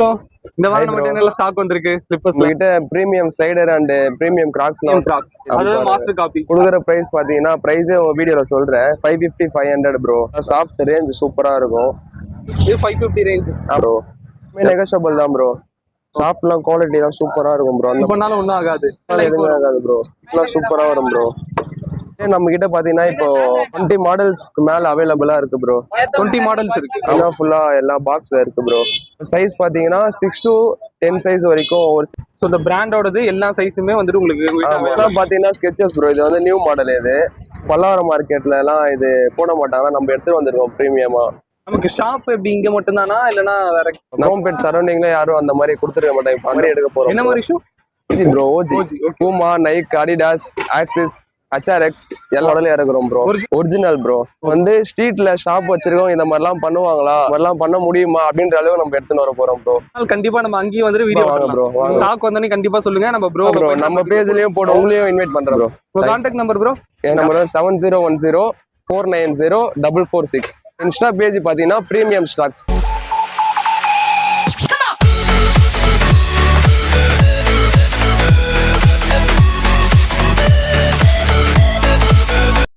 bro இந்த வாரம் நம்ம என்னெல்லாம் ஸ்டாக் வந்திருக்கு ஸ்லிப்பர்ஸ்ல கிட்ட பிரீமியம் ஸ்லைடர் அண்ட் பிரீமியம் கிராக்ஸ்லாம் கிராக்ஸ் அதாவது மாஸ்டர் காப்பி குடுக்குற பிரைஸ் பாத்தீங்கன்னா பிரைஸே வீடியோல சொல்றேன் 550 500 ப்ரோ சாஃப்ட் ரேஞ்ச் சூப்பரா இருக்கும் இது 550 ரேஞ்ச் ப்ரோ நெகோஷியபிள் தான் ப்ரோ சாஃப்ட்லாம் குவாலிட்டிலாம் சூப்பரா இருக்கும் ப்ரோ அந்த பண்ணாலும் ஒன்றும் ஆகாது எதுவுமே ஆகாது ப்ரோ எல்லாம் சூப்பரா வரும் ப்ரோ நம்ம கிட்ட பாத்தீங்கன்னா இப்போ 20 மாடல்ஸ்க்கு மேல அவைலபிளா இருக்கு ப்ரோ 20 மாடல்ஸ் இருக்கு எல்லாம் ஃபுல்லா எல்லா பாக்ஸ்ல இருக்கு ப்ரோ சைஸ் பாத்தீங்கன்னா 6 to 10 சைஸ் வரைக்கும் ஒரு ஸோ இந்த பிராண்டோடது எல்லா சைஸுமே வந்துட்டு உங்களுக்கு பாத்தீங்கன்னா ஸ்கெச்சஸ் ப்ரோ இது வந்து நியூ மாடல் இது பல்லாவரம் மார்க்கெட்ல எல்லாம் இது போட மாட்டாங்க நம்ம எடுத்து வந்திருக்கோம் பிரீமியமா நமக்கு ஷாப் எப்படி இங்க மட்டும் தானா இல்லனா வேற நோம்பேட் சரௌண்டிங்ல யாரும் அந்த மாதிரி கொடுத்துருக்க மாட்டாங்க அந்த மாதிரி எடுக்க போறோம் என்ன மாதிரி ஷூ ப்ரோ ஓஜி பூமா நைக் அடிடாஸ் ஆக்சிஸ் HRX எல்லா மாடலும் இறக்குறோம் ப்ரோ ஒரிஜினல் ப்ரோ வந்து ஸ்ட்ரீட்ல ஷாப் வச்சிருக்கோம் இந்த மாதிரிலாம் பண்ணுவாங்களா மாதிரிலாம் பண்ண முடியுமா அப்படின்ற அளவு நம்ம எடுத்துன்னு வர போறோம் ப்ரோ கண்டிப்பா நம்ம அங்கேயும் வந்து வீடியோ வாங்க ப்ரோ ஸ்டாக் வந்தோடனே கண்டிப்பா சொல்லுங்க நம்ம ப்ரோ நம்ம பேஜ்லயும் போட உங்களையும் இன்வைட் பண்றோம் ப்ரோ கான்டாக்ட் நம்பர் ப்ரோ என் நம்பர் 7010 490 446 இன்ஸ்டா பேஜ் பாத்தீங்கன்னா பிரீமியம் ஸ்டாக்ஸ்